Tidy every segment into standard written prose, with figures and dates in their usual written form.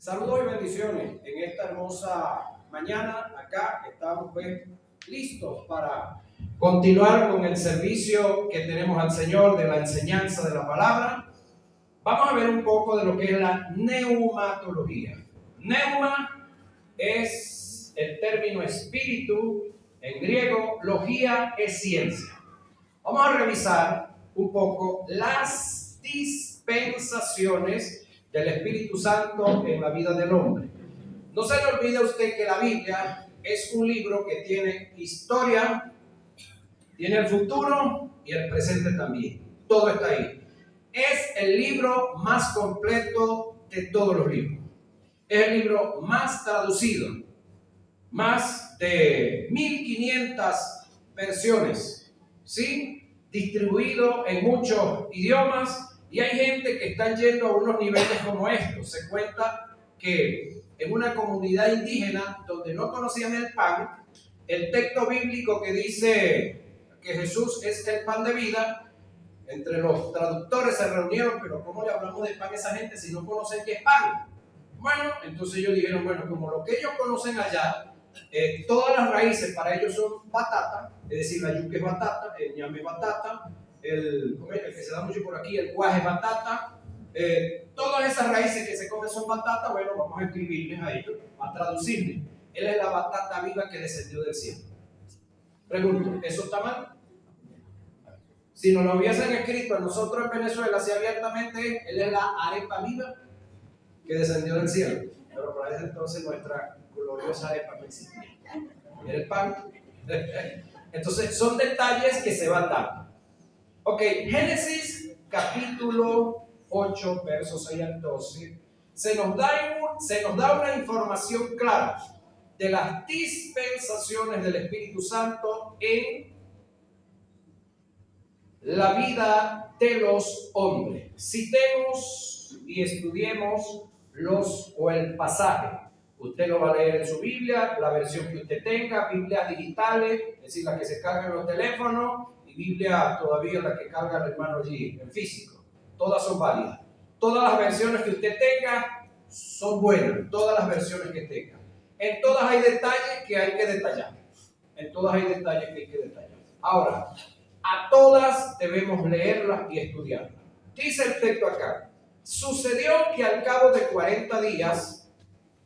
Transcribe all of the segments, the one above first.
Saludos y bendiciones en esta hermosa mañana. Acá estamos listos para continuar con el servicio que tenemos al Señor de la enseñanza de la palabra. Vamos a ver un poco de lo que es la neumatología. Neuma es el término espíritu, en griego, logía es ciencia. Vamos a revisar un poco las dispensaciones del Espíritu Santo en la vida del hombre. No se le olvide a usted que la Biblia es un libro que tiene historia, tiene el futuro y el presente también. Todo está ahí. Es el libro más completo de todos los libros. Es el libro más traducido. Más de 1500 versiones, ¿sí? Distribuido en muchos idiomas. Y hay gente que está yendo a unos niveles como estos. Se cuenta que en una comunidad indígena donde no conocían el pan, el texto bíblico que dice que Jesús es el pan de vida, entre los traductores se reunieron, pero ¿cómo le hablamos de pan a esa gente si no conocen qué es pan? Bueno, entonces ellos dijeron, bueno, como lo que ellos conocen allá, todas las raíces para ellos son batata, es decir, la yuca es batata, el ñame es batata, el que se da mucho por aquí, el guaje es batata, todas esas raíces que se comen son batata. Bueno, vamos a escribirles a ellos, a traducirles. Él es la batata viva que descendió del cielo. Pregunto, ¿eso está mal? Si nos lo hubiesen escrito a nosotros en Venezuela, así abiertamente, él es la arepa viva que descendió del cielo. Pero para ese entonces nuestra gloriosa arepa no existía. Era el pan. Entonces son detalles que se van dando. Ok, Génesis capítulo 8, versos 6 al 12, se nos da una información clara de las dispensaciones del Espíritu Santo en la vida de los hombres. Citemos y estudiemos el pasaje. Usted lo va a leer en su Biblia, la versión que usted tenga, Biblias digitales, es decir, las que se cargan en los teléfonos, y Biblia todavía la que carga el hermano allí, en físico. Todas son válidas. Todas las versiones que usted tenga son buenas, todas las versiones que tenga. En todas hay detalles que hay que detallar. En todas hay detalles que hay que detallar. Ahora, a todas debemos leerlas y estudiarlas. Dice el texto acá: sucedió que al cabo de 40 días,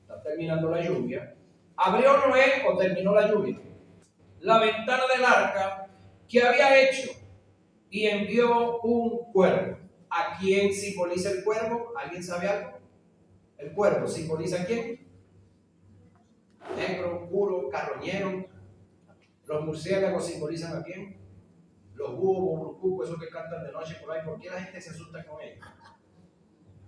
está terminando la lluvia, abrió Noé, o terminó la lluvia, la ventana del arca que había hecho, y envió un cuervo. ¿A quién simboliza el cuervo? ¿Alguien sabe algo? ¿El cuervo simboliza a quién? Negro, puro, carroñero. ¿Los murciélagos simbolizan a quién? Los búhos, burrucucos, esos que cantan de noche por ahí. ¿Por qué la gente se asusta con ellos?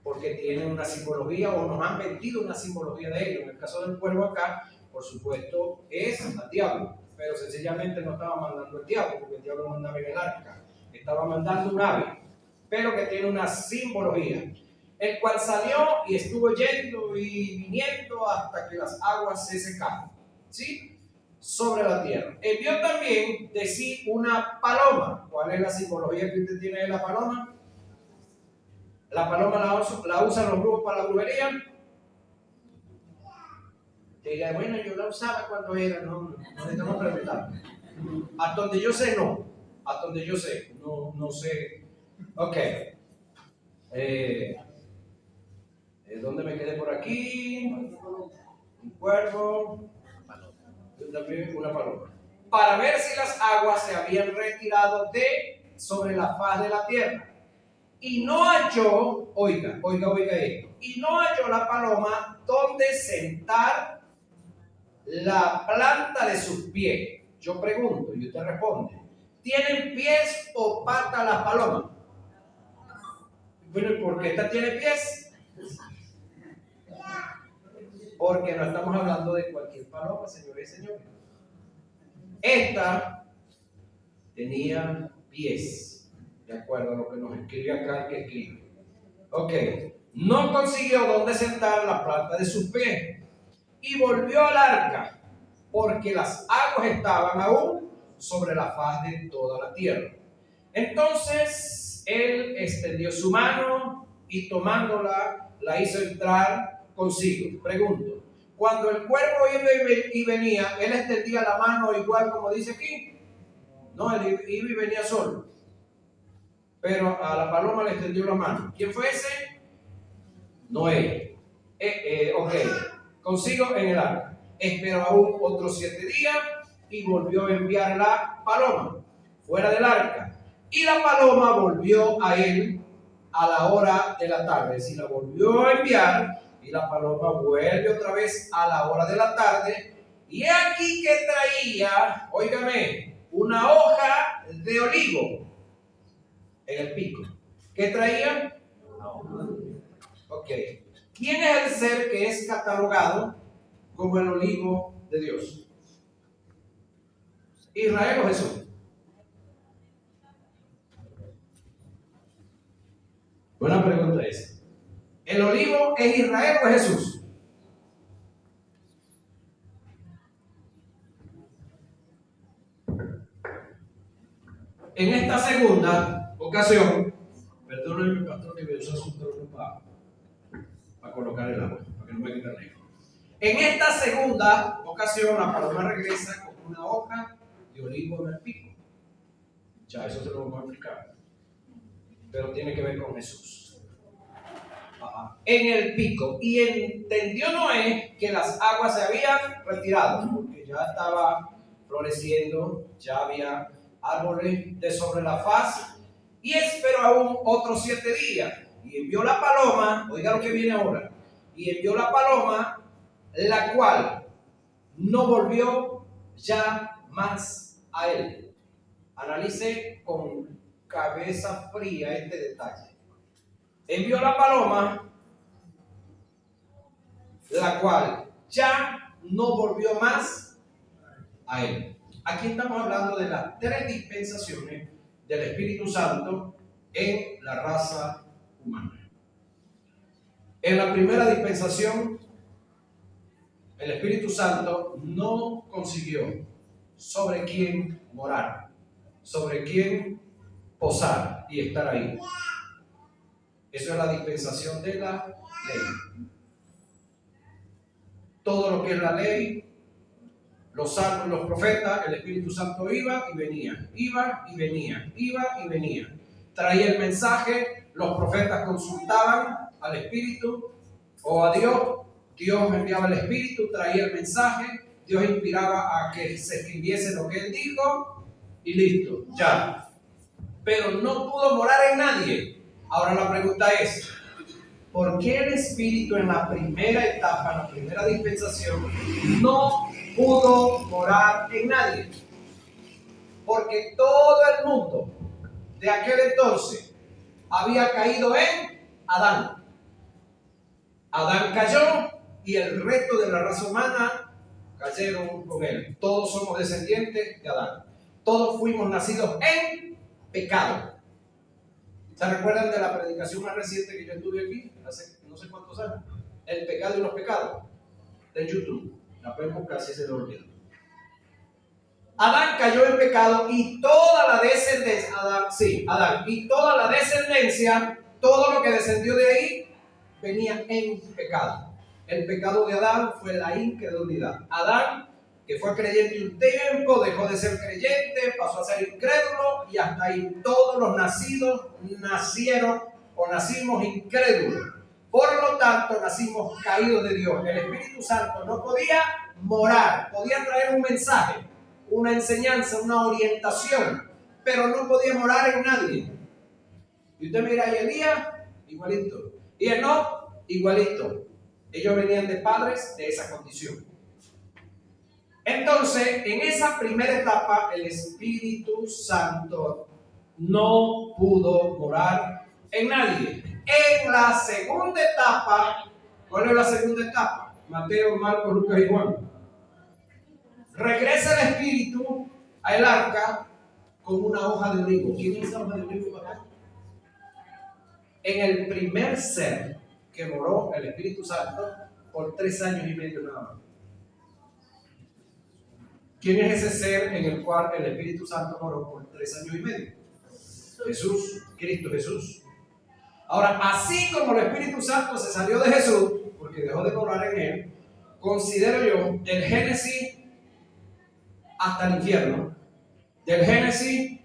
Porque tienen una simbología, o nos han vendido una simbología de ellos. En el caso del cuervo acá, por supuesto, es al diablo, pero sencillamente no estaba mandando el diablo, porque el diablo no andaba en el arca, estaba mandando un ave, pero que tiene una simbología, el cual salió y estuvo yendo y viniendo hasta que las aguas se secaron, ¿sí?, sobre la tierra. Envió también de sí una paloma. ¿Cuál es la simbología que usted tiene de la paloma? La paloma la usan los brujos para la brujería. Diga, bueno, yo la usaba cuando era, no estamos preguntando. Hasta donde yo sé, no. Hasta donde yo sé, no sé. Ok. ¿Dónde me quedé por aquí? Un cuervo. También una paloma. Para ver si las aguas se habían retirado de sobre la faz de la tierra. Y no halló, oiga esto, y no halló la paloma donde sentar la planta de sus pies. Yo pregunto y usted responde: ¿tienen pies o patas las palomas? Bueno, ¿y por qué esta tiene pies? Porque no estamos hablando de cualquier paloma, señores y señores. Esta tenía pies, de acuerdo a lo que nos escribe acá el que escribe. Ok, no consiguió dónde sentar la planta de sus pies y volvió al arca, porque las aguas estaban aún sobre la faz de toda la tierra. Entonces él extendió su mano y tomándola la hizo entrar consigo. Pregunto, cuando el cuervo iba y venía, ¿él extendía la mano igual como dice aquí? No, él iba y venía solo. Pero a la paloma le extendió la mano. ¿Quién fue ese? Noé. Ok, consigo en el arca. Esperó aún otros 7 días y volvió a enviar la paloma fuera del arca. Y la paloma volvió a él a la hora de la tarde. Es decir, la volvió a enviar y la paloma vuelve otra vez a la hora de la tarde. Y aquí que traía, óigame, una hoja de olivo en el pico. ¿Qué traía? Ok. ¿Quién es el ser que es catalogado como el olivo de Dios? ¿Israel o Jesús? Buena pregunta esa. ¿El olivo es Israel o es Jesús? En esta segunda ocasión, perdónenme, pastor, que voy a usar su trono para colocar el agua, para que no me quede lejos. En esta segunda ocasión, la paloma regresa con una hoja de olivo en el pico. Ya, eso se lo vamos a explicar. Pero tiene que ver con Jesús. En el pico. Y entendió Noé que las aguas se habían retirado, porque ya estaba floreciendo, ya había árboles de sobre la faz, y esperó aún otros 7 días. Y envió la paloma, oiga lo que viene ahora, y envió la paloma, la cual no volvió ya más a él. Analice con cabeza fría este detalle. Envió la paloma, la cual ya no volvió más a él. Aquí estamos hablando de las 3 dispensaciones del Espíritu Santo en la raza humana. En la primera dispensación, el Espíritu Santo no consiguió sobre quién morar, sobre quién posar y estar ahí. Eso es la dispensación de la ley. Todo lo que es la ley, los salmos y los profetas, el Espíritu Santo iba y venía, iba y venía, iba y venía. Traía el mensaje, los profetas consultaban al Espíritu o a Dios, Dios enviaba el Espíritu, traía el mensaje, Dios inspiraba a que se escribiese lo que Él dijo y listo, ya. Pero no pudo morar en nadie. Ahora la pregunta es, ¿por qué el Espíritu en la primera etapa, en la primera dispensación, no pudo morar en nadie? Porque todo el mundo de aquel entonces había caído en Adán. Adán cayó y el resto de la raza humana cayeron con él. Todos somos descendientes de Adán. Todos fuimos nacidos en pecado. ¿Se recuerdan de la predicación más reciente que yo estuve aquí? Hace no sé cuántos años. El pecado y los pecados. De YouTube. La pueden buscar si se le olvidó. Adán cayó en pecado y toda la descendencia, Adán, y toda la descendencia, todo lo que descendió de ahí, venía en pecado. El pecado de Adán fue la incredulidad. Adán, que fue creyente un tiempo, dejó de ser creyente, pasó a ser incrédulo y hasta ahí todos los nacidos nacieron o nacimos incrédulos. Por lo tanto, nacimos caídos de Dios. El Espíritu Santo no podía morar, podía traer un mensaje, una enseñanza, una orientación, pero no podía morar en nadie. Y usted mira a Elías, igualito. Y Enoc, igualito. Ellos venían de padres de esa condición. Entonces, en esa primera etapa, el Espíritu Santo no pudo morar en nadie. En la segunda etapa, ¿cuál es la segunda etapa? Mateo, Marcos, Lucas y Juan. Regresa el Espíritu al arca con una hoja de olivo. ¿Quién es esa hoja de olivo, papá? En el primer ser que moró el Espíritu Santo por 3 años y medio nada más. ¿Quién es ese ser en el cual el Espíritu Santo moró por 3 años y medio? Jesús, Cristo Jesús. Ahora, así como el Espíritu Santo se salió de Jesús, porque dejó de morar en él, considero yo, del Génesis hasta el infierno, del Génesis,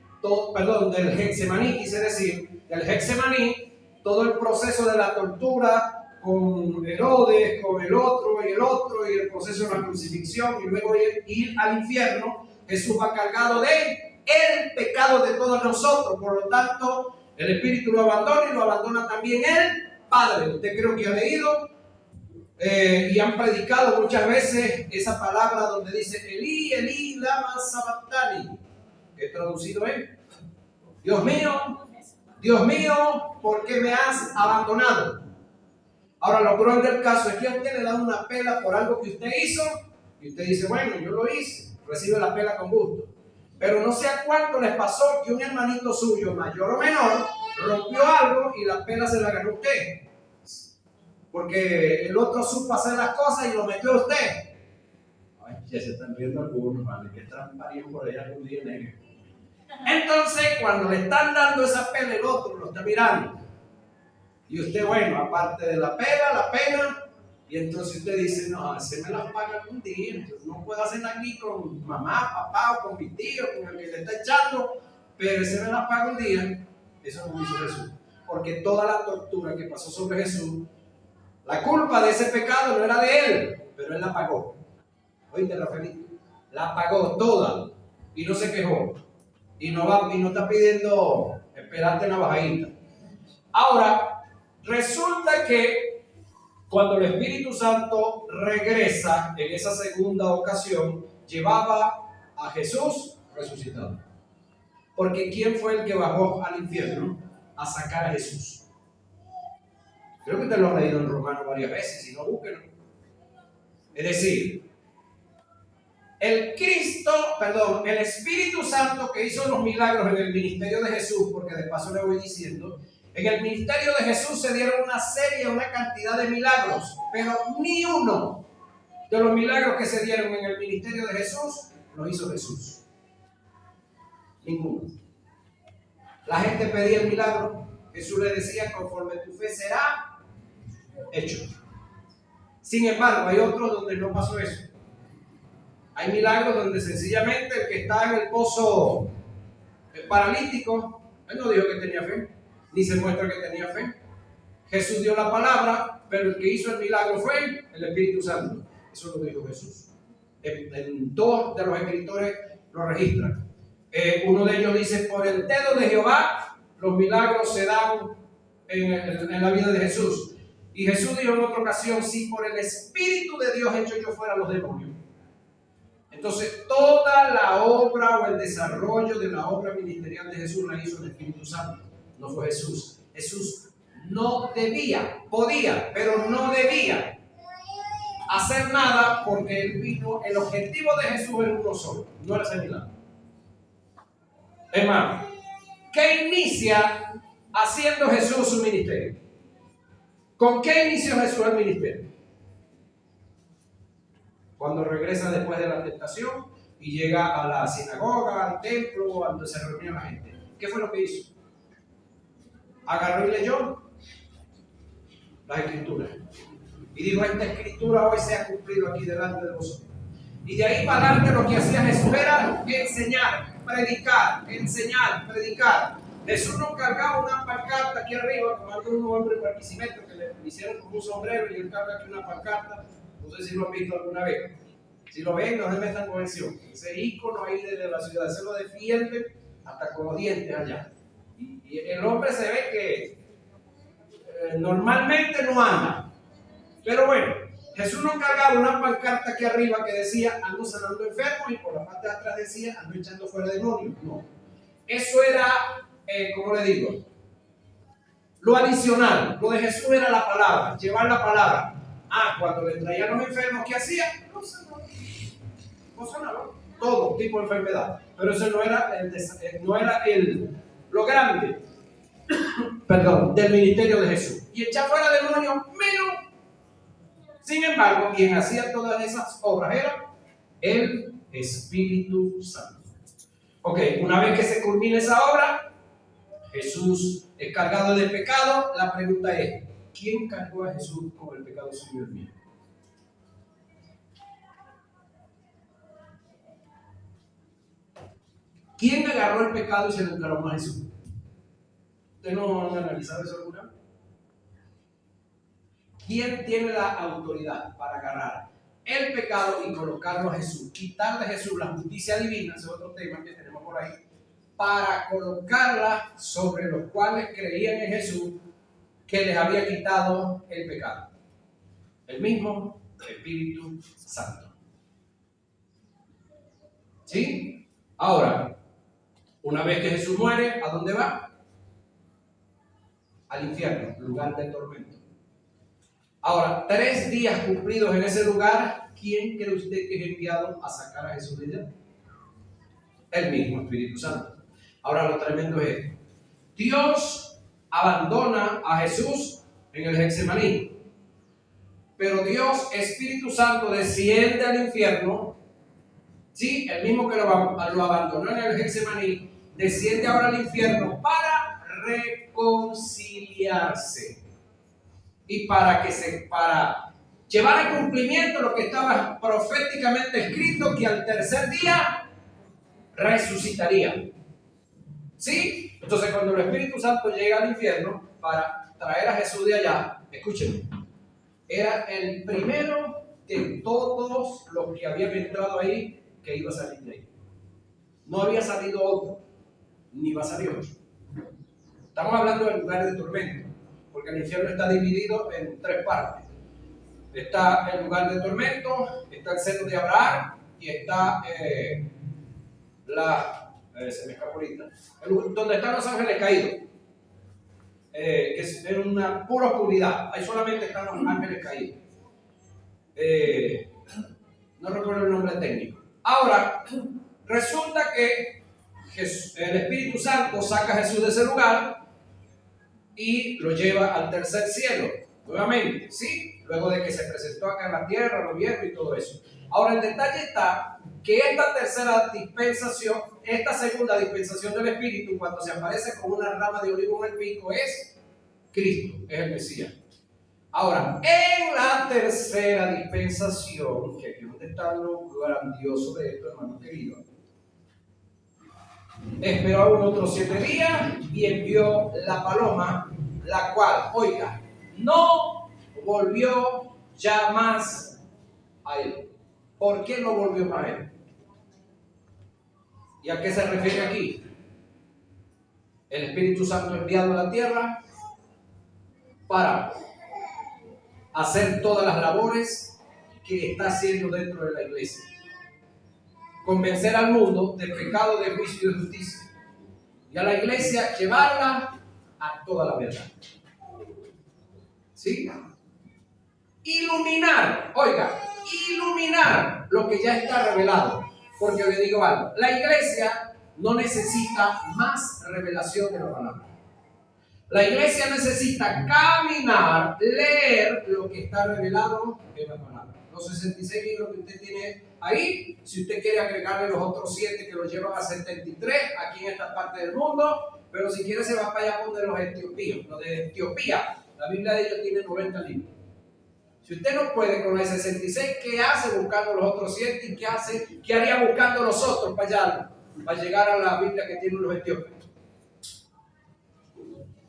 del Getsemaní, quise decir, del Getsemaní, todo el proceso de la tortura con Herodes, con el otro, y el proceso de la crucifixión, y luego ir al infierno. Jesús va cargado de el pecado de todos nosotros, por lo tanto, el Espíritu lo abandona y lo abandona también el Padre. Usted creo que ha leído y han predicado muchas veces esa palabra donde dice Elí, Elí, lama sabachthani, que traducido es Dios mío, ¿por qué me has abandonado? Ahora, lo cruel del caso es que a usted le dan una pela por algo que usted hizo y usted dice, bueno, yo lo hice, recibe la pela con gusto. Pero no sé a cuánto les pasó que un hermanito suyo, mayor o menor, rompió algo y la pela se la ganó usted. Porque el otro supo hacer las cosas y lo metió a usted. Ay, ya se están viendo algunos, ¿vale? Que están pariendo por ahí algún día negro. Entonces, cuando le están dando esa pena, el otro lo está mirando. Y usted, bueno, aparte de la pena, y entonces usted dice, no, se me las paga algún día. Entonces, no puedo hacerla aquí con mamá, papá o con mi tío, con el que le está echando, pero se me las paga un día. Eso no hizo Jesús. Porque toda la tortura que pasó sobre Jesús, la culpa de ese pecado no era de él, pero él la pagó. Oíste, Rafaelito, la pagó toda y no se quejó. Y no está pidiendo esperarte una bajadita. Ahora, resulta que cuando el Espíritu Santo regresa en esa segunda ocasión, llevaba a Jesús resucitado. Porque ¿quién fue el que bajó al infierno a sacar a Jesús? Creo que usted lo ha leído en Romanos varias veces, si no, búsquenlo. Es decir, el Espíritu Santo que hizo los milagros en el ministerio de Jesús, porque de paso le voy diciendo, en el ministerio de Jesús se dieron una cantidad de milagros, pero ni uno de los milagros que se dieron en el ministerio de Jesús los hizo Jesús. Ninguno. La gente pedía el milagro, Jesús le decía, conforme tu fe será hecho. Sin embargo, hay otros donde no pasó eso. Hay milagros donde sencillamente el que está en el pozo paralítico, él no dijo que tenía fe, ni se muestra que tenía fe. Jesús dio la palabra, pero el que hizo el milagro fue el Espíritu Santo. Eso lo dijo Jesús. En dos de los escritores lo registran. Uno de ellos dice, por el dedo de Jehová, los milagros se dan en la vida de Jesús. Y Jesús dijo en otra ocasión, si por el Espíritu de Dios hecho yo fuera los demonios. Entonces, toda la obra o el desarrollo de la obra ministerial de Jesús la hizo el Espíritu Santo. No fue Jesús. Jesús no debía, podía, pero no debía hacer nada porque él vino, el objetivo de Jesús era uno solo, no era hacer milagro. Hermano, ¿qué inicia haciendo Jesús su ministerio? ¿Con qué inició Jesús el ministerio? Cuando regresa después de la tentación y llega a la sinagoga, al templo, donde se reunía la gente. ¿Qué fue lo que hizo? Agarró y leyó las escrituras. Y dijo, esta escritura hoy se ha cumplido aquí delante de vosotros. Y de ahí para adelante lo que hacía Jesús era enseñar, predicar. Jesús no cargaba una pancarta aquí arriba, como un hombre en Barquisimeto que le hicieron como un sombrero y él carga aquí una pancarta. No sé si lo han visto alguna vez. Si lo ven, no se metan con ese ícono ahí de la ciudad, se lo defiende hasta con los dientes allá. Y el hombre se ve que normalmente no anda. Pero bueno, Jesús no cargaba una pancarta aquí arriba que decía ando sanando enfermos y por la parte de atrás decía ando echando fuera demonios. No. Eso era, ¿cómo le digo? Lo adicional. Lo de Jesús era la palabra, llevar la palabra. Cuando le traían los enfermos, ¿qué hacía? No sanaba. Todo tipo de enfermedad. Pero eso no era lo grande del ministerio de Jesús. Y echar fuera demonios menos. Sin embargo, quien hacía todas esas obras era el Espíritu Santo. Ok, una vez que se culmina esa obra, Jesús es cargado de pecado. La pregunta es, ¿quién cargó a Jesús con el pecado suyo y el mío? ¿Quién agarró el pecado y se lo encargó a Jesús? ¿Usted no han analizado eso alguna vez? ¿Quién tiene la autoridad para agarrar el pecado y colocarlo a Jesús? Quitarle a Jesús la justicia divina, ese es otro tema que tenemos por ahí, para colocarla sobre los cuales creían en Jesús que les había quitado el pecado. El mismo Espíritu Santo. ¿Sí? Ahora, una vez que Jesús muere, ¿a dónde va? Al infierno, lugar de tormento. Ahora, 3 días cumplidos en ese lugar, ¿quién cree usted que es enviado a sacar a Jesús de allá? El mismo Espíritu Santo. Ahora, lo tremendo es esto. Dios abandona a Jesús en el Getsemaní, pero Dios, Espíritu Santo, desciende al infierno. Sí, el mismo que lo abandonó en el Getsemaní, desciende ahora al infierno para reconciliarse y para llevar a cumplimiento lo que estaba proféticamente escrito, que al tercer día resucitaría. ¿Sí? Entonces, cuando el Espíritu Santo llega al infierno para traer a Jesús de allá, escúchenme, era el primero de todos los que habían entrado ahí que iba a salir de ahí. No había salido otro, ni va a salir otro. Estamos hablando del lugar de tormento, porque el infierno está dividido en 3 partes. Está el lugar de tormento, está el seno de Abraham y está se me escapó ahorita, donde están los ángeles caídos, que es en una pura oscuridad. Ahí solamente están los ángeles caídos. No recuerdo el nombre técnico. Ahora, resulta que el Espíritu Santo saca a Jesús de ese lugar y lo lleva al tercer cielo, nuevamente, ¿sí? Luego de que se presentó acá en la tierra, lo vieron y todo eso. Ahora, el detalle está que esta tercera dispensación, esta segunda dispensación del Espíritu, cuando se aparece con una rama de olivo en el pico, es Cristo, es el Mesías. Ahora, en la tercera dispensación, que aquí es donde está lo grandioso de esto, hermano querido, esperó aún otros 7 días y envió la paloma, la cual, oiga, no volvió ya más a él. ¿Por qué no volvió más a él? ¿Y a qué se refiere aquí? El Espíritu Santo enviado a la tierra para hacer todas las labores que está haciendo dentro de la iglesia. Convencer al mundo del pecado, del juicio y de justicia. Y a la iglesia llevarla a toda la verdad. ¿Sí? Iluminar, oiga, iluminar lo que ya está revelado. Porque le digo algo, la iglesia no necesita más revelación de la palabra. La iglesia necesita caminar, leer lo que está revelado en la palabra. Los 66 libros que usted tiene ahí, si usted quiere agregarle los otros 7 que lo llevan a 73 aquí en esta parte del mundo, pero si quiere se va para allá donde los etiopíos, los de Etiopía. La Biblia de ellos tiene 90 libros. Si usted no puede con el 66, ¿qué hace buscando los otros 7? ¿Y qué haría buscando los otros para allá, para llegar a la Biblia que tienen los etíopes?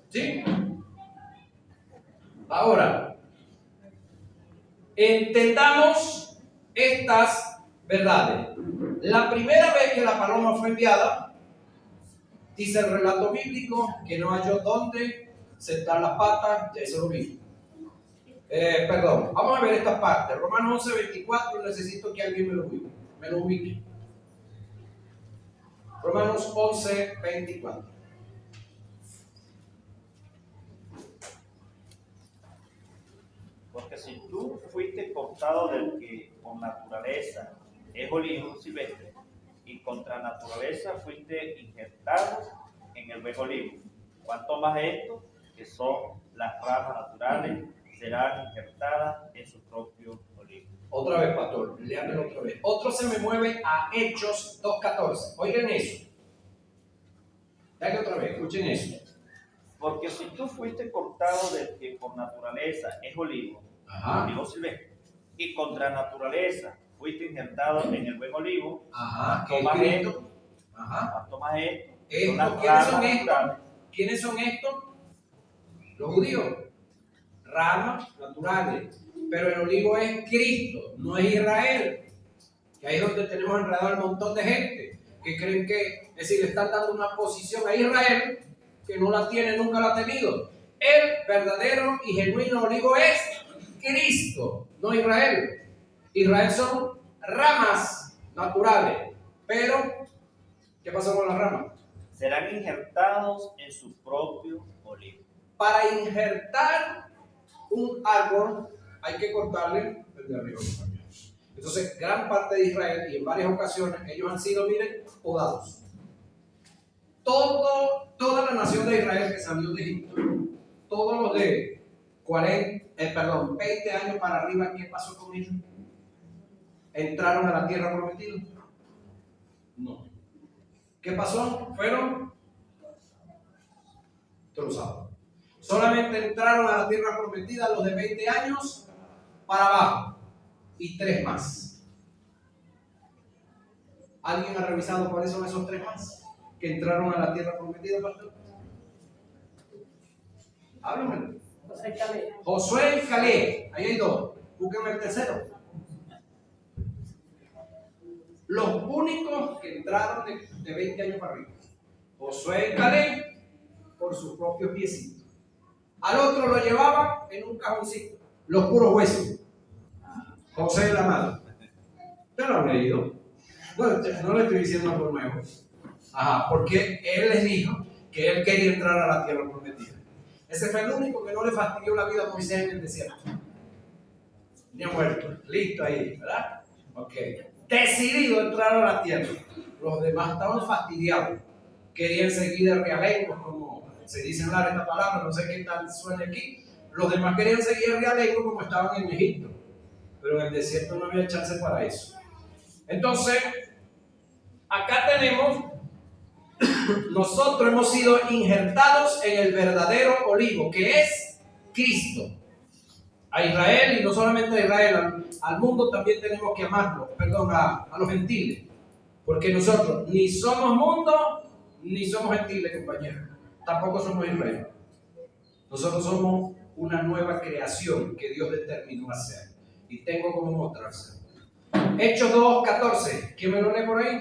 ¿Sí? Ahora, entendamos estas verdades. La primera vez que la paloma fue enviada, dice el relato bíblico que no halló dónde sentar las patas, ya eso lo vi. Perdón, vamos a ver esta parte. Romanos 11:24, necesito que alguien me lo ubique. Romanos 11:24. Porque si tú fuiste cortado del que por naturaleza es olivo silvestre, y contra naturaleza fuiste injertado en el buen olivo, cuanto más esto, que son las ramas naturales, serán injertadas en su propio olivo. Otra vez, pastor, léanmelo otra vez. Otro se me mueve a Hechos 2:14. Oigan eso. Dale otra vez, escuchen eso. Porque si tú fuiste cortado del que por naturaleza es olivo, Ajá. olivo silvestre, y contra naturaleza fuiste injertado en el buen olivo, Ajá. ¿Qué es tomas Cristo? esto, Ajá. tomas esto, son ¿Quiénes las son ramas estos? naturales. ¿Quiénes son estos? Los judíos. Ramas naturales. Pero el olivo es Cristo, no es Israel. Que ahí es donde tenemos enredado un montón de gente que creen que, es decir, le están dando una posición a Israel que no la tiene, nunca la ha tenido. El verdadero y genuino olivo es Cristo, no Israel. Israel son ramas naturales. Pero, ¿qué pasó con las ramas? Serán injertados en su propio olivo. Para injertar un árbol hay que cortarle el de arriba también. Entonces, gran parte de Israel y en varias ocasiones ellos han sido, miren, podados. Toda la nación de Israel que salió de Egipto, todos los de 20 años para arriba, ¿qué pasó con ellos? ¿Entraron a la tierra prometida? No. ¿Qué pasó? Fueron trozados. Solamente entraron a la tierra prometida los de 20 años para abajo y 3 más. ¿Alguien ha revisado cuáles son esos 3 más que entraron a la tierra prometida, pastor? Háblenme. Josué y Caleb. Ahí hay 2. Búsquenme el tercero. Los únicos que entraron de 20 años para arriba. Josué y Caleb por sus propios piecitos. Al otro lo llevaba en un cajoncito. Los puros huesos. José el amado. ¿Usted lo han leído? No le estoy diciendo por nuevo. Ajá, porque él les dijo que él quería entrar a la tierra prometida. Ese fue el único que no le fastidió la vida a Moisés en el desierto. Ni ha muerto. Listo ahí, ¿verdad? Ok. Decidido a entrar a la tierra. Los demás estaban fastidiados. Querían seguir de realengo, como se dice en esta palabra, no sé qué tal suena aquí. Los demás querían seguir de realengo como estaban en Egipto. Pero en el desierto no había chance para eso. Entonces, acá tenemos, nosotros hemos sido injertados en el verdadero olivo, que es Cristo. A Israel, y no solamente a Israel, al mundo también tenemos que amarlo, a los gentiles. Porque nosotros ni somos mundo, ni somos gentiles, compañeros. Tampoco somos Israel. Nosotros somos una nueva creación que Dios determinó hacer. Y tengo como mostrarse. Hechos 2:14. ¿Quién me lo lee por ahí?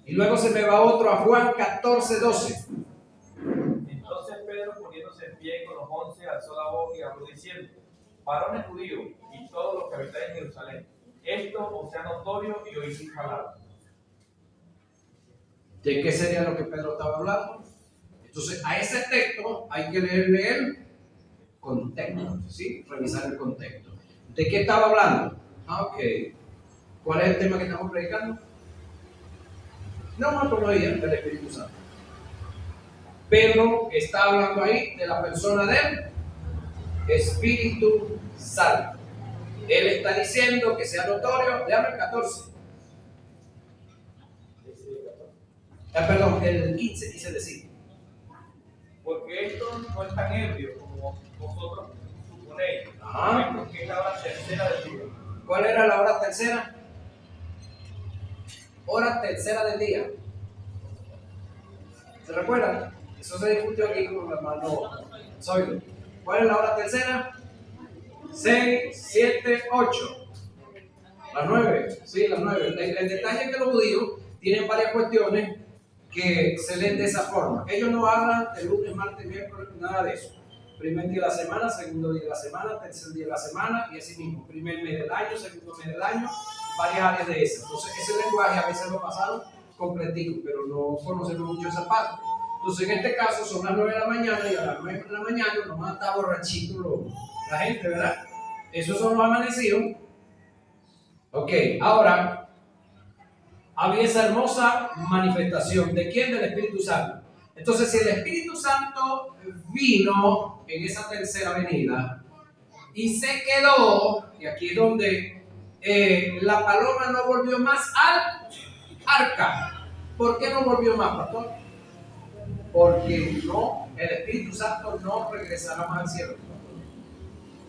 Y luego se me va otro a Juan 14:12. Entonces Pedro, poniéndose en pie con los 11, alzó la voz y habló diciendo: varones judíos y todos los que habitáis en Jerusalén, esto os sea notorio y oís mis palabras. ¿De qué sería lo que Pedro estaba hablando? Entonces, a ese texto hay que leerle el contexto, ¿sí? Revisar el contexto. ¿De qué estaba hablando? Ok. ¿Cuál es el tema que estamos predicando? Neumatología del Espíritu Santo. Pedro está hablando ahí de la persona del Espíritu Santo. Él está diciendo que sea notorio, déjame el 14. Perdón, el 15 dice decir. Porque esto no es tan ebrio como vosotros suponéis, porque es la hora tercera del día. ¿Cuál era la hora tercera? Hora tercera del día. ¿Se recuerdan? Eso se discutió aquí con el hermano Zoilo. ¿Cuál es la hora tercera? 6, 7, 8. Las 9. Sí, las 9. El detalle es que los judíos tienen varias cuestiones que se leen de esa forma. Ellos no hablan de lunes, martes, miércoles, nada de eso. Primer día de la semana, segundo día de la semana, tercer día de la semana y así mismo. Primer mes del año, segundo mes del año, varias áreas de esas. Entonces, ese lenguaje a veces lo pasaron completico, pero no conocemos mucho esa parte. Entonces, en este caso son las 9 de la mañana y a las 9 de la mañana nomás está borrachito la gente, ¿verdad? Esos son los amanecidos. Ok, ahora había esa hermosa manifestación. ¿De quién? Del Espíritu Santo. Entonces, si el Espíritu Santo vino en esa tercera venida y se quedó, y aquí es donde la paloma no volvió más al arca. ¿Por qué no volvió más, pastor? porque no, el Espíritu Santo no regresará más al cielo.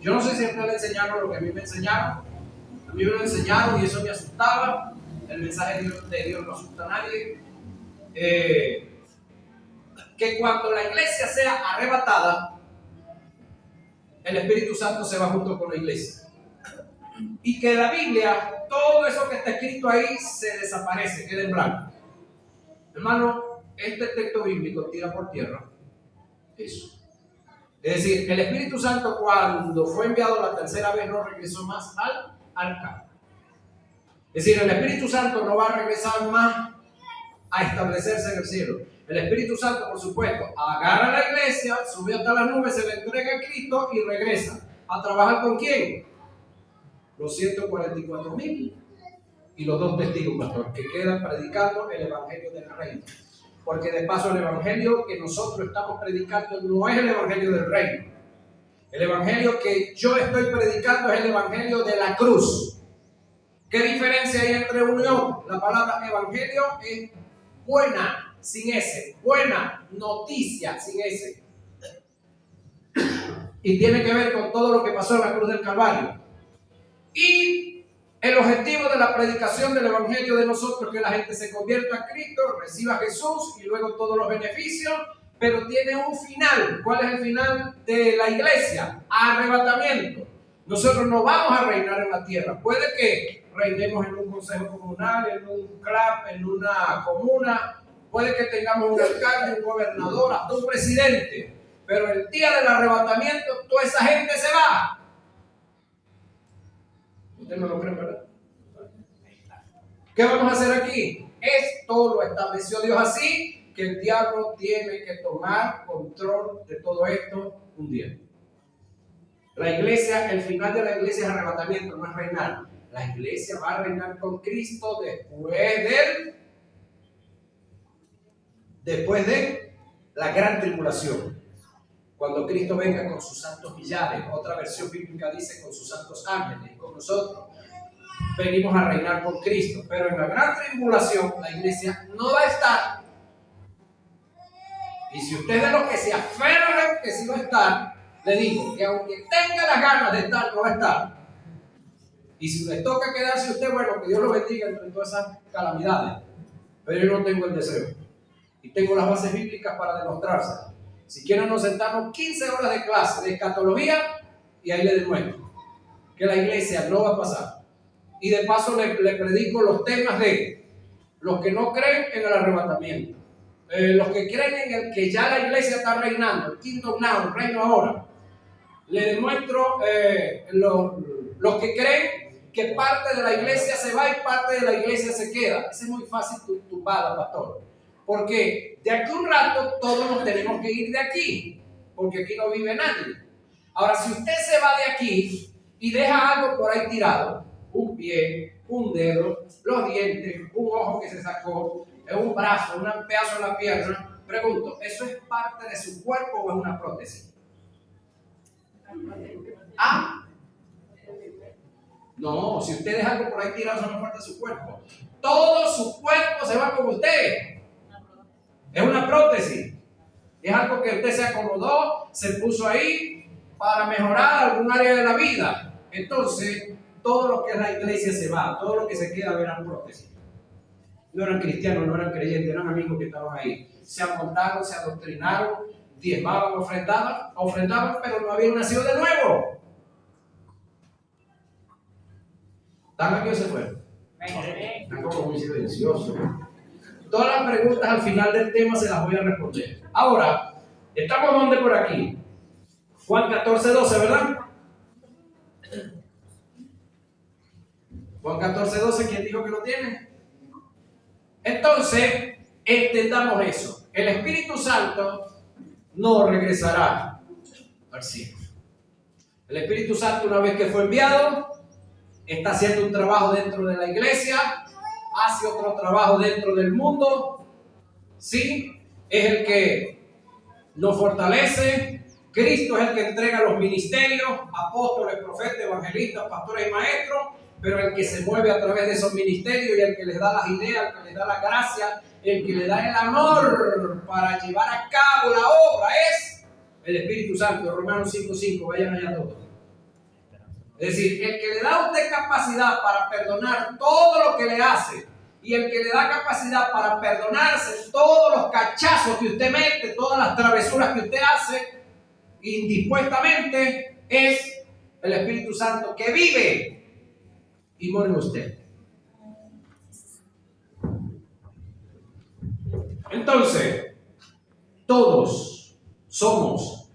Yo no sé si a usted le enseñaron lo que a mí me enseñaron. A mí me lo enseñaron y eso me asustaba. El mensaje de Dios no asusta a nadie. Que cuando la iglesia sea arrebatada, el Espíritu Santo se va junto con la iglesia. Y que la Biblia, todo eso que está escrito ahí, se desaparece, queda en blanco. Hermano, este texto bíblico tira por tierra eso. Es decir, el Espíritu Santo cuando fue enviado la tercera vez no regresó más al arca. Es decir, el Espíritu Santo no va a regresar más a establecerse en el cielo. El Espíritu Santo, por supuesto, agarra a la iglesia, sube hasta las nubes, se le entrega a Cristo y regresa. ¿A trabajar con quién? Los 144,000 y los 2 testigos, pastor, que quedan predicando el Evangelio del Reino. Porque de paso el Evangelio que nosotros estamos predicando no es el Evangelio del Reino. El Evangelio que yo estoy predicando es el Evangelio de la cruz. ¿Qué diferencia hay entre uno y otro? La palabra Evangelio es buena, sin S. Buena noticia, sin S. Y tiene que ver con todo lo que pasó en la cruz del Calvario. Y el objetivo de la predicación del Evangelio de nosotros es que la gente se convierta a Cristo, reciba a Jesús y luego todos los beneficios, pero tiene un final. ¿Cuál es el final de la iglesia? Arrebatamiento. Nosotros no vamos a reinar en la tierra. Puede que reinemos en un consejo comunal, en un club, en una comuna. Puede que tengamos un alcalde, un gobernador, hasta un presidente. Pero el día del arrebatamiento, toda esa gente se va. ¿Usted no lo cree, verdad? ¿Qué vamos a hacer aquí? Esto lo estableció Dios así, que el diablo tiene que tomar control de todo esto un día. La iglesia, el final de la iglesia es arrebatamiento, no es reinar. La iglesia va a reinar con Cristo después de la gran tribulación. Cuando Cristo venga con sus santos millares, otra versión bíblica dice con sus santos ángeles, con nosotros, venimos a reinar con Cristo. Pero en la gran tribulación, la iglesia no va a estar. Y si usted es de los que se aferran que sí va a estar, le digo que aunque tenga las ganas de estar, no va a estar. Y si le toca quedarse usted, bueno, que Dios lo bendiga entre todas esas calamidades. Pero yo no tengo el deseo. Y tengo las bases bíblicas para demostrarse. Si quieren nos sentamos 15 horas de clase de escatología y ahí le demuestro que la iglesia no va a pasar. Y de paso le predico los temas de los que no creen en el arrebatamiento, los que creen en el que ya la iglesia está reinando, el kingdom now, el reino ahora. Le demuestro los que creen que parte de la iglesia se va y parte de la iglesia se queda. Esa es muy fácil tumbada, pastor. Porque de aquí un rato todos nos tenemos que ir de aquí, porque aquí no vive nadie. Ahora, si usted se va de aquí y deja algo por ahí tirado, un pie, un dedo, los dientes, un ojo que se sacó, un brazo, un pedazo de la pierna, pregunto, ¿eso es parte de su cuerpo o es una prótesis? ¿Ah? No, si usted deja algo por ahí tirado, eso no es parte de su cuerpo. Todo su cuerpo se va con usted. Es una prótesis. Es algo que usted se acomodó, se puso ahí para mejorar algún área de la vida. Entonces, todo lo que es la iglesia se va, todo lo que se queda eran prótesis. No eran cristianos, no eran creyentes, eran amigos que estaban ahí. Se amontaron, se adoctrinaron, diezmaban, ofrendaban, pero no habían nacido de nuevo. ¿Están aquí o se fueron? Están como muy silenciosos. Todas las preguntas al final del tema se las voy a responder. Ahora, ¿estamos dónde por aquí? Juan 14:12, ¿verdad? Juan 14:12, ¿quién dijo que lo tiene? Entonces, entendamos eso. El Espíritu Santo no regresará al cielo. El Espíritu Santo, una vez que fue enviado, está haciendo un trabajo dentro de la iglesia, hace otro trabajo dentro del mundo, ¿sí? Es el que nos fortalece. Cristo es el que entrega los ministerios, apóstoles, profetas, evangelistas, pastores y maestros, pero el que se mueve a través de esos ministerios y el que les da las ideas, el que les da la gracia, el que le da el amor para llevar a cabo la obra es el Espíritu Santo. Romanos 5:5, vayan allá todos. Es decir, el que le da a usted capacidad para perdonar todo lo que le hace y el que le da capacidad para perdonarse todos los cachazos que usted mete, todas las travesuras que usted hace indispuestamente, es el Espíritu Santo que vive y mora en usted. Entonces, todos somos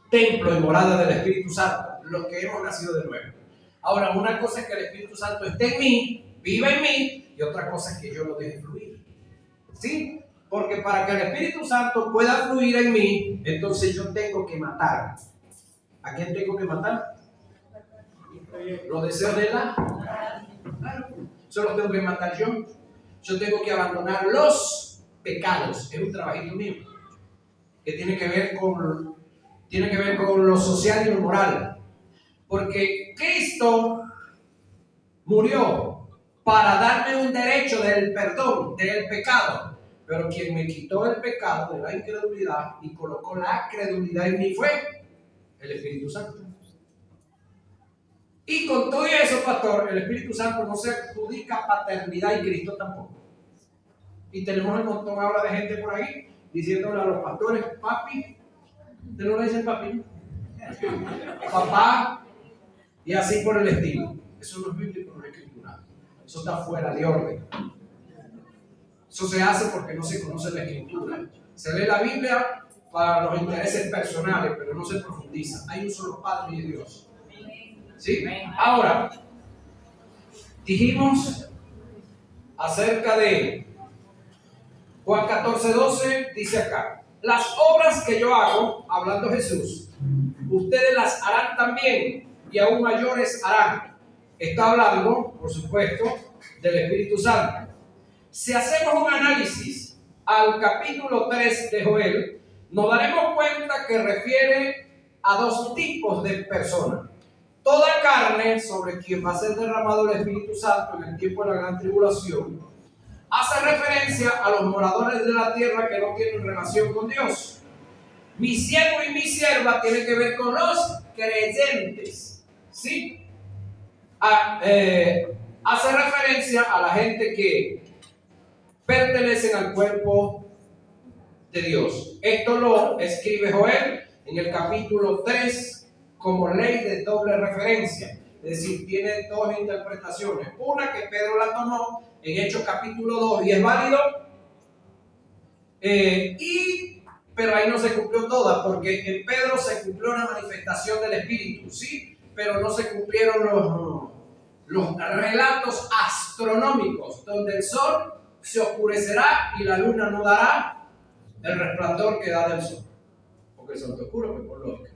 templo y morada del Espíritu Santo, los que hemos nacido de nuevo. Ahora, una cosa es que el Espíritu Santo esté en mí, vive en mí, y otra cosa es que yo lo deje fluir. ¿Sí? Porque para que el Espíritu Santo pueda fluir en mí, entonces yo tengo que matar. ¿A quién tengo que matar? Los deseos de la... Claro, eso los tengo que matar yo. Yo tengo que abandonar los pecados. Es un trabajito mío que tiene que ver con lo social y lo moral. Porque Cristo murió para darme un derecho del perdón, del pecado. Pero quien me quitó el pecado de la incredulidad y colocó la credulidad en mí fue el Espíritu Santo. Y con todo eso, pastor, el Espíritu Santo no se adjudica paternidad y Cristo tampoco. Y tenemos un montón ahora de gente por ahí diciéndole a los pastores, papi, ¿ustedes no le dicen papi? Papá, y así por el estilo. Eso no es bíblico, no es escritural. Eso está fuera de orden. Eso se hace porque no se conoce la escritura. Se lee la Biblia para los intereses personales, pero no se profundiza. Hay un solo Padre y Dios. ¿Sí? Ahora, dijimos acerca de Juan 14:12, dice acá: las obras que yo hago, hablando Jesús, ustedes las harán también, y aún mayores harán. Está hablando, por supuesto, del Espíritu Santo. Si hacemos un análisis al capítulo 3 de Joel, nos daremos cuenta que refiere a dos tipos de personas. Toda carne, sobre quien va a ser derramado el Espíritu Santo en el tiempo de la gran tribulación, hace referencia a los moradores de la tierra que no tienen relación con Dios. Mi siervo y mi sierva tiene que ver con los creyentes, ¿sí? Hace referencia a la gente que pertenecen al cuerpo de Dios. Esto lo escribe Joel en el capítulo 3 como ley de doble referencia. Es decir, tiene dos interpretaciones. Una que Pedro la tomó en Hechos capítulo 2 y es válido. Pero ahí no se cumplió toda, porque en Pedro se cumplió una manifestación del Espíritu, ¿sí? Pero no se cumplieron los relatos astronómicos, donde el sol se oscurecerá y la luna no dará el resplandor que da del sol. Porque el sol está oscuro, pues por lógica.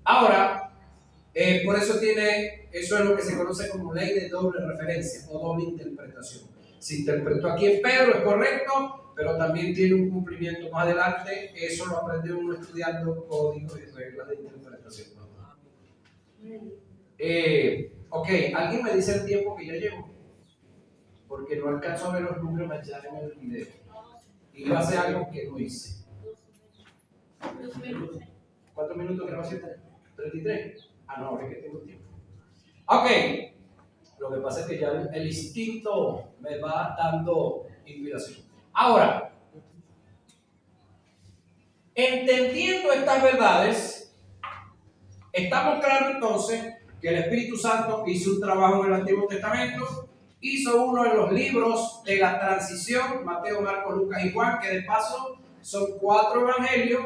Ahora, por eso eso es lo que se conoce como ley de doble referencia o doble interpretación. Se interpretó aquí en Pedro, es correcto, pero también tiene un cumplimiento más adelante. Eso lo aprendió uno estudiando códigos y reglas de interpretación. Ok, ¿alguien me dice el tiempo que yo llevo? Porque no alcanzo a ver los números ya en el video. Y iba a hacer algo que no hice. 4 minutos, grabación. 33. Ah, no, ahora es que tengo tiempo. Ok. Lo que pasa es que ya el instinto me va dando inspiración. Ahora, entendiendo estas verdades, estamos claros entonces que el Espíritu Santo hizo un trabajo en el Antiguo Testamento, hizo uno en los libros de la transición, Mateo, Marcos, Lucas y Juan, que de paso son 4 evangelios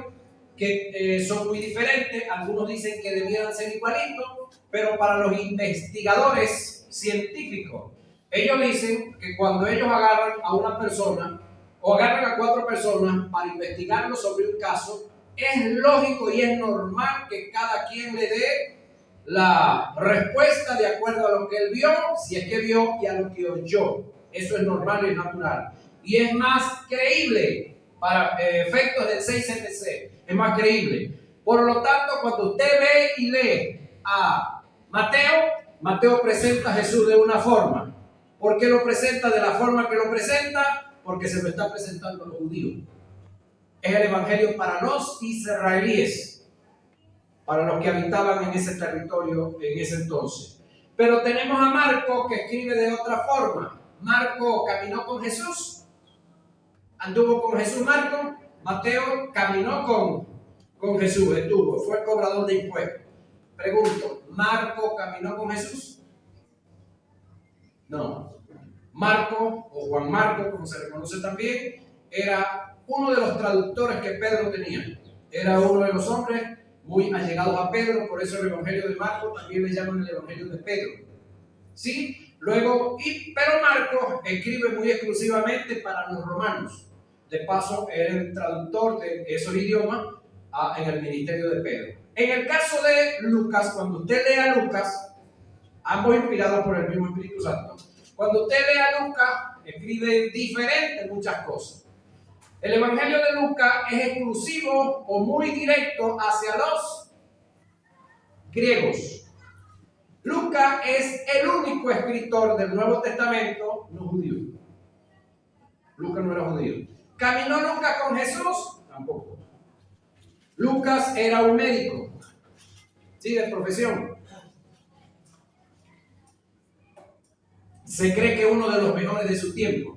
que son muy diferentes. Algunos dicen que debieran ser igualitos, pero para los investigadores científicos, ellos dicen que cuando ellos agarran a una persona o agarran a 4 personas para investigarlo sobre un caso, es lógico y es normal que cada quien le dé la respuesta de acuerdo a lo que él vio, si es que vio, y a lo que oyó. Eso es normal y es natural. Y es más creíble para efectos del 6CPC. Es más creíble. Por lo tanto, cuando usted ve y lee a Mateo, Mateo presenta a Jesús de una forma. ¿Por qué lo presenta de la forma que lo presenta? Porque se lo está presentando a los judíos. Es el evangelio para los israelíes, para los que habitaban en ese territorio en ese entonces. Pero tenemos a Marco que escribe de otra forma. Marco caminó con Jesús, anduvo con Jesús. Marco, Mateo caminó con Jesús, estuvo, fue cobrador de impuestos. Pregunto, ¿Marco caminó con Jesús? No. Marco, o Juan Marco, como se le conoce también, era uno de los traductores que Pedro tenía. Era uno de los hombres muy allegados a Pedro, por eso el Evangelio de Marco también le llaman el Evangelio de Pedro. ¿Sí? Luego, pero Marco escribe muy exclusivamente para los romanos. De paso, era el traductor de esos idiomas en el ministerio de Pedro. En el caso de Lucas, cuando usted lea a Lucas, ambos inspirados por el mismo Espíritu Santo, cuando usted lea a Lucas, escribe diferente en muchas cosas. El Evangelio de Lucas es exclusivo o muy directo hacia los griegos. Lucas es el único escritor del Nuevo Testamento no judío. Lucas no era judío. ¿Caminó Lucas con Jesús? Tampoco. Lucas era un médico, sí, de profesión. Se cree que uno de los mejores de su tiempo.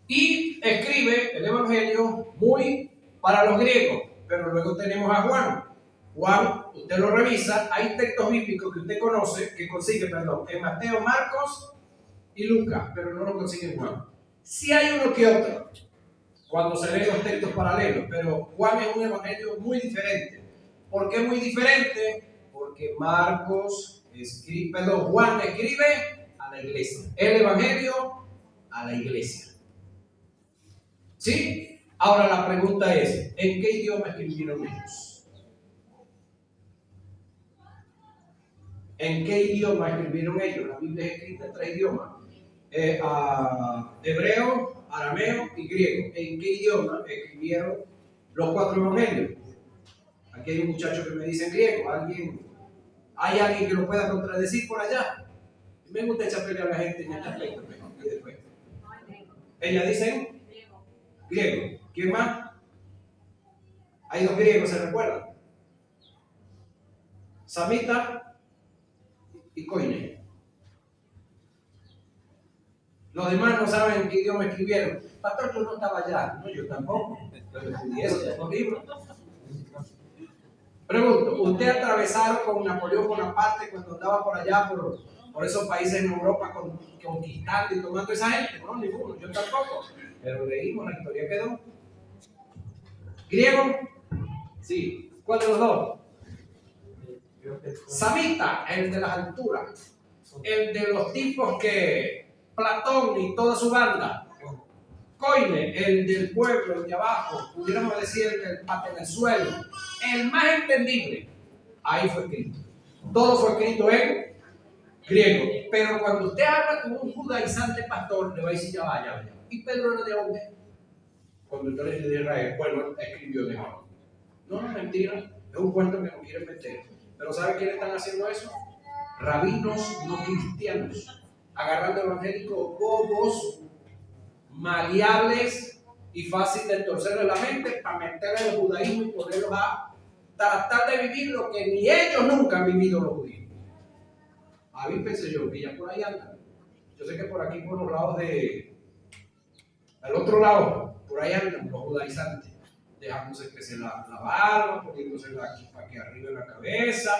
Y escribe el Evangelio muy para los griegos. Pero luego tenemos a Juan. Juan, usted lo revisa, hay textos bíblicos que usted conoce, que consigue, en Mateo, Marcos y Lucas, pero no lo consigue en Juan. Sí hay uno que otro, cuando se leen los textos paralelos, pero Juan es un evangelio muy diferente. ¿Por qué muy diferente? Porque Juan escribe a la iglesia, el evangelio a la iglesia. ¿Sí? Ahora la pregunta es, ¿en qué idioma escribieron ellos? ¿En qué idioma escribieron ellos? La Biblia es escrita en 3 idiomas. Hebreo, arameo y griego. ¿En qué idioma escribieron los 4 evangelios? Aquí hay un muchacho que me dice en griego. ¿Hay alguien que lo pueda contradecir por allá? Me gusta echar pelea a la gente en este aspecto. Y después. Ella dice griego. ¿Quién más? Hay 2 griegos, ¿se recuerdan? Samita y Koine. Los demás no saben en qué idioma escribieron. Pastor, yo no estaba allá. No, yo tampoco. Yo estudié eso de estos libros. Pregunto, ¿usted atravesaron con Napoleón Bonaparte cuando andaba por allá, por esos países en Europa, conquistando y tomando esa gente? No, ninguno. Yo tampoco. Pero leímos, la historia quedó. ¿Griego? Sí. ¿Cuál de los 2? Samita, el de las alturas, el de los tipos que Platón y toda su banda. Koine, el del pueblo, el de abajo, pudiéramos decir el del patenezuelo, el más entendible. Ahí fue escrito. Todo fue escrito en griego. Pero cuando usted habla con un judaizante pastor, le va a decir ya vaya. ¿Y Pedro era de dónde? Cuando usted es de Israel, bueno, escribió de Juan. No, mentira, es un cuento que no quieren meter. Pero ¿sabe quiénes están haciendo eso? Rabinos no cristianos, agarrando evangélicos bobos, maleables y fácil de torcerle la mente para meterle el judaísmo y ponerlos a tratar de vivir lo que ni ellos nunca han vivido los judíos. A mí pensé yo que ya por ahí andan. Yo sé que por aquí, por los lados al otro lado, por ahí andan los judaizantes, dejándose crecer la barba, poniéndose aquí arriba en la cabeza,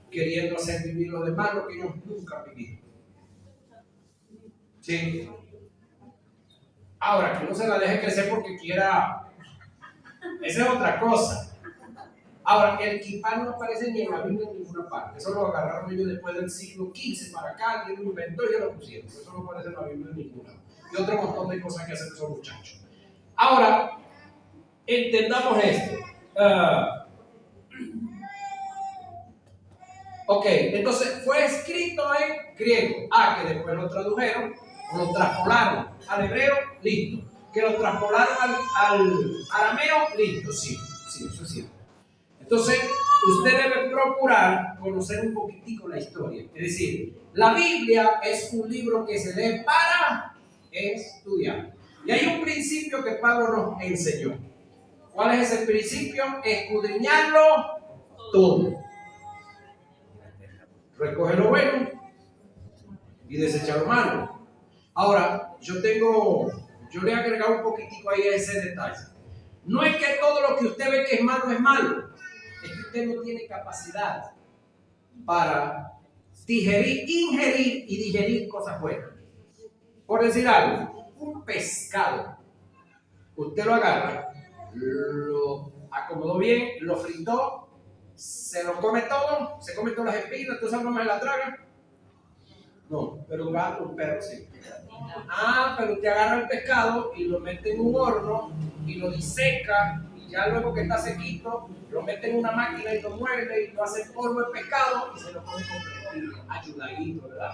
queriendo hacer vivir los demás lo que ellos nunca han vivido. ¿Sí? Ahora, que no se la deje crecer porque quiera, esa es otra cosa. Ahora, el kipá no aparece ni en la Biblia en ninguna parte. Eso lo agarraron ellos después del siglo XV para acá, alguien lo inventó y ya lo pusieron. Eso no aparece en la Biblia en ninguna. Y otro montón de cosas que hacen esos muchachos. Ahora, entendamos esto. Ok, entonces fue escrito en griego. Que después lo tradujeron o lo traspolaron al hebreo, listo. Que lo traspolaron al arameo, listo, sí, eso es cierto. Entonces, usted debe procurar conocer un poquitico la historia. Es decir, la Biblia es un libro que se lee para estudiar. Y hay un principio que Pablo nos enseñó. ¿Cuál es ese principio? Escudriñarlo todo. Recoge lo bueno y desecha lo malo. Ahora, yo le he agregado un poquitico ahí a ese detalle. No es que todo lo que usted ve que es malo, es que usted no tiene capacidad para ingerir y digerir cosas buenas. Por decir algo, un pescado, usted lo agarra, lo acomodó bien, lo fritó, se lo come todo, se come todas las espinas, todas esas bromas de la traga. No, pero un gato, un perro sí. Pero usted agarra el pescado y lo mete en un horno y lo diseca, y ya luego que está sequito, lo mete en una máquina y lo muele y lo hace polvo de pescado y se lo come completito, ayudadito, ¿verdad?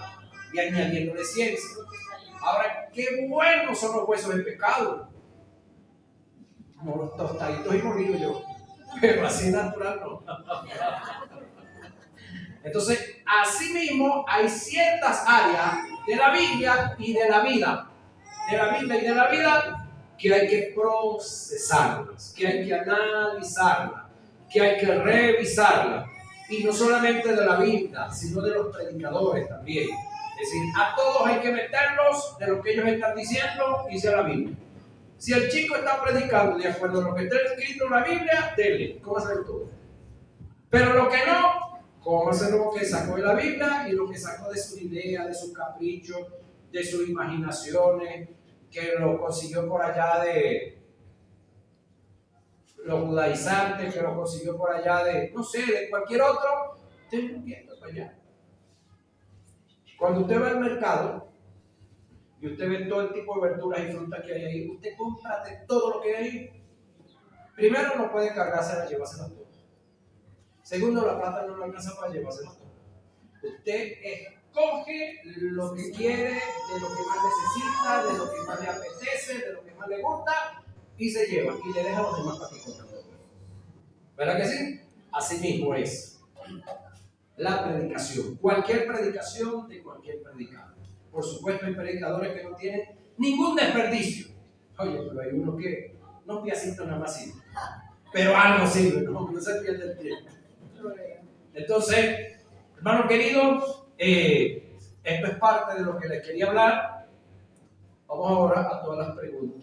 Y añadiéndole ciencia. Ahora, qué buenos son los huesos de pescado. Como los tostaditos y molidos yo, pero así natural no. Entonces, así mismo hay ciertas áreas de la Biblia y de la vida, que hay que procesarlas, que hay que analizarlas, que hay que revisarlas. Y no solamente de la Biblia, sino de los predicadores también. Es decir, a todos hay que meterlos de lo que ellos están diciendo y sea la Biblia. Si el chico está predicando de acuerdo a lo que está escrito en la Biblia, dele, cómaselo todo. Pero lo que no, cómaselo lo que sacó de la Biblia y lo que sacó de sus ideas, de sus caprichos, de sus imaginaciones, que lo consiguió por allá de los judaizantes, que lo consiguió por allá de, no sé, de cualquier otro, usted no entiende para allá. Cuando usted va al mercado y usted ve todo el tipo de verduras y frutas que hay ahí, usted compra de todo lo que hay ahí. Primero, no puede cargarse a llevárselas todas. Segundo, la plata no le alcanza para llevárselas todas. Usted escoge lo que quiere, de lo que más necesita, de lo que más le apetece, de lo que más le gusta, y se lleva y le deja a los demás para que compren. ¿Verdad que sí? Así mismo es la predicación. Cualquier predicación de cualquier predicador. Por supuesto, hay predicadores que no tienen ningún desperdicio. Oye, pero hay uno que no piacitos nada más sirve, pero algo sirve, no se pierde el tiempo. Entonces, hermano querido, esto es parte de lo que les quería hablar. Vamos ahora a todas las preguntas.